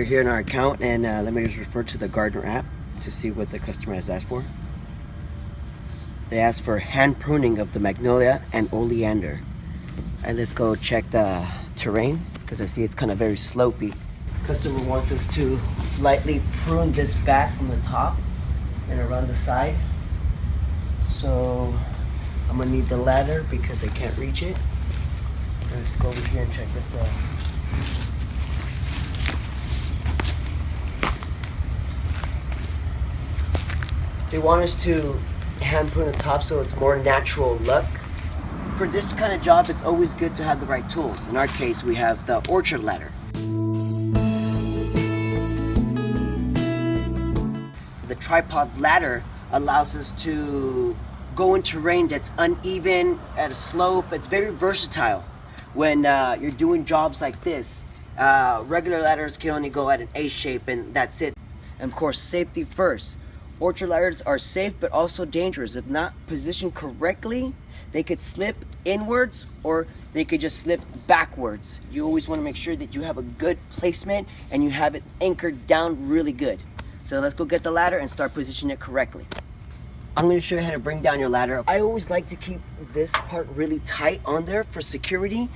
here in our account, and let me just refer to the Gardener app to see what the customer has asked for. They asked for hand pruning of the magnolia and oleander. And let's go check the terrain, because I see it's kind of very slopey. Customer wants us to lightly prune this back from the top and around the side. So I'm gonna need the ladder because I can't reach it. Let's go over here and check this out. They want us to hand prune the top so it's more natural look. For this kind of job, it's always good to have the right tools. In our case, we have the orchard ladder. The tripod ladder allows us to go in terrain that's uneven, at a slope. It's very versatile when you're doing jobs like this. Regular ladders can only go at an A shape and that's it. And of course, safety first. Orchard ladders are safe but also dangerous. If not positioned correctly, they could slip inwards or they could just slip backwards. You always want to make sure that you have a good placement and you have it anchored down really good. So let's go get the ladder and start positioning it correctly. I'm going to show you how to bring down your ladder. I always like to keep this part really tight on there for security.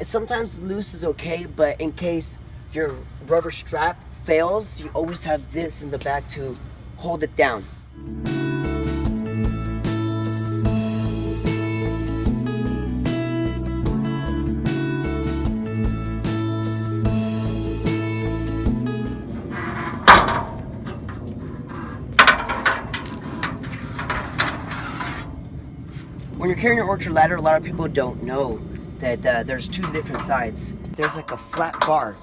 Sometimes loose is okay, but in case your rubber strap fails, you always have this in the back to hold it down. When you're carrying your orchard ladder, a lot of people don't know that there's two different sides. There's like a flat bar.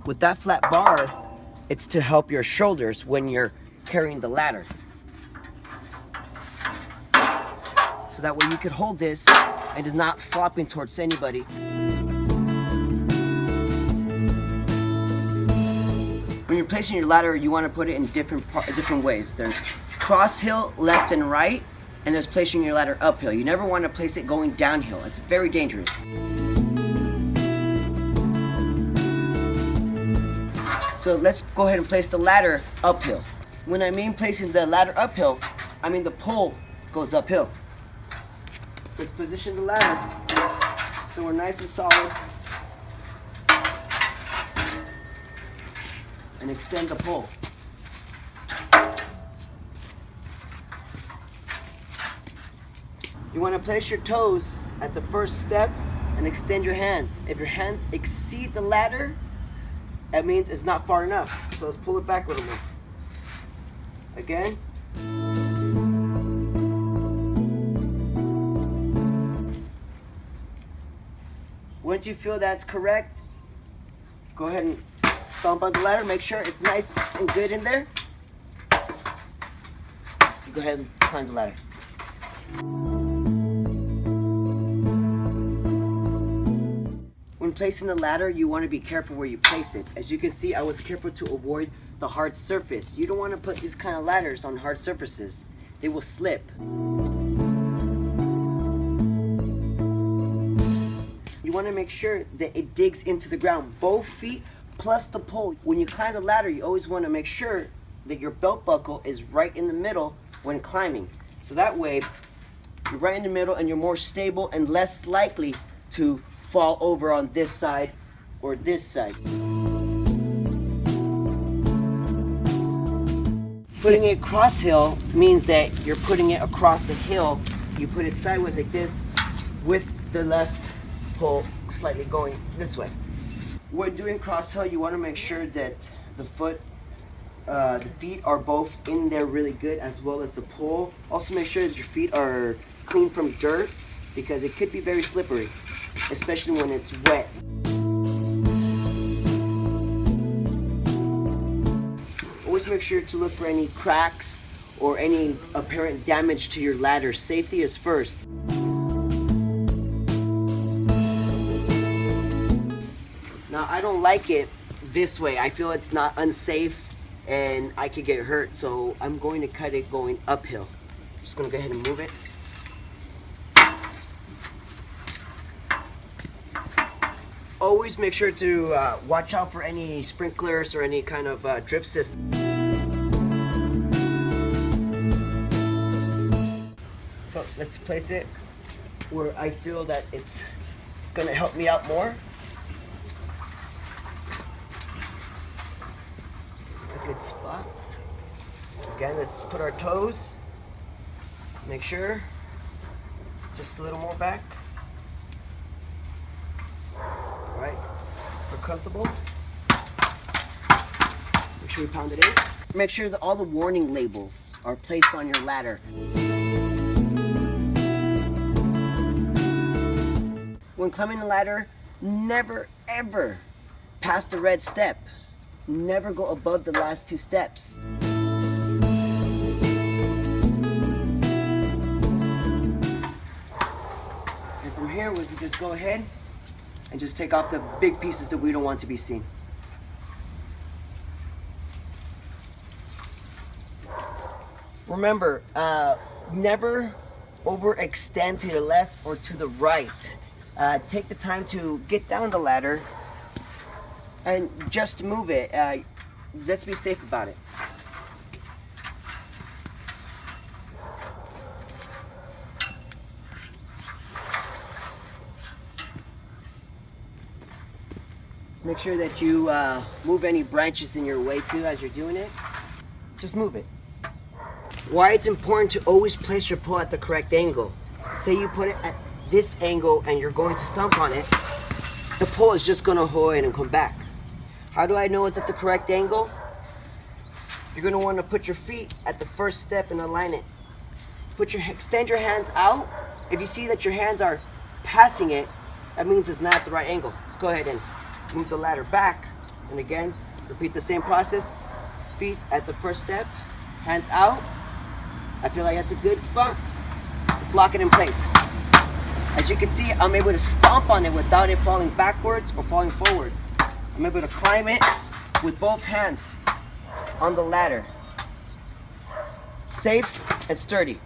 With that flat bar, it's to help your shoulders when you're carrying the ladder. So that way you could hold this and it's not flopping towards anybody. When you're placing your ladder, you want to put it in different ways. There's cross hill, left and right, and there's placing your ladder uphill. You never want to place it going downhill. It's very dangerous. So let's go ahead and place the ladder uphill. When I mean placing the ladder uphill, I mean the pole goes uphill. Let's position the ladder so we're nice and solid. And extend the pole. You want to place your toes at the first step and extend your hands. If your hands exceed the ladder, that means it's not far enough. So let's pull it back a little bit. Again. Once you feel that's correct, go ahead and stomp on the ladder. Make sure it's nice and good in there. You go ahead and climb the ladder. When placing the ladder, you want to be careful where you place it. As you can see, I was careful to avoid the hard surface. You don't want to put these kind of ladders on hard surfaces. They will slip. You want to make sure that it digs into the ground, both feet plus the pole. When you climb the ladder, you always want to make sure that your belt buckle is right in the middle when climbing. So that way, you're right in the middle and you're more stable and less likely to fall over on this side or this side. Putting it cross hill means that you're putting it across the hill. You put it sideways like this with the left pole slightly going this way. When doing cross hill, you want to make sure that the feet are both in there really good, as well as the pole. Also make sure that your feet are clean from dirt, because it could be very slippery, especially when it's wet. Always make sure to look for any cracks or any apparent damage to your ladder. Safety is first. Now, I don't like it this way. I feel it's not unsafe and I could get hurt, so I'm going to cut it going uphill. I'm just going to go ahead and move it. always make sure to watch out for any sprinklers or any kind of drip system. So let's place it where I feel that it's gonna help me out more. It's a good spot. Again, let's put our toes. Make sure, just a little more back. All right, we're comfortable. Make sure we pound it in. Make sure that all the warning labels are placed on your ladder. When climbing the ladder, never ever pass the red step. Never go above the last 2 steps. And from here, we can just go ahead and just take off the big pieces that we don't want to be seen. Remember, never overextend to the left or to the right. Take the time to get down the ladder and just move it. Let's be safe about it. Make sure that you move any branches in your way too as you're doing it. Just move it. Why it's important to always place your pole at the correct angle. Say you put it at this angle and you're going to stomp on it, the pole is just going to hold it and come back. How do I know it's at the correct angle? You're going to want to put your feet at the first step and align it. Extend your hands out. If you see that your hands are passing it, that means it's not at the right angle. Let's go ahead and move the ladder back. And again, repeat the same process. Feet at the first step, hands out. I feel like that's a good spot. Let's lock it in place. As you can see, I'm able to stomp on it without it falling backwards or falling forwards. I'm able to climb it with both hands on the ladder. Safe and sturdy.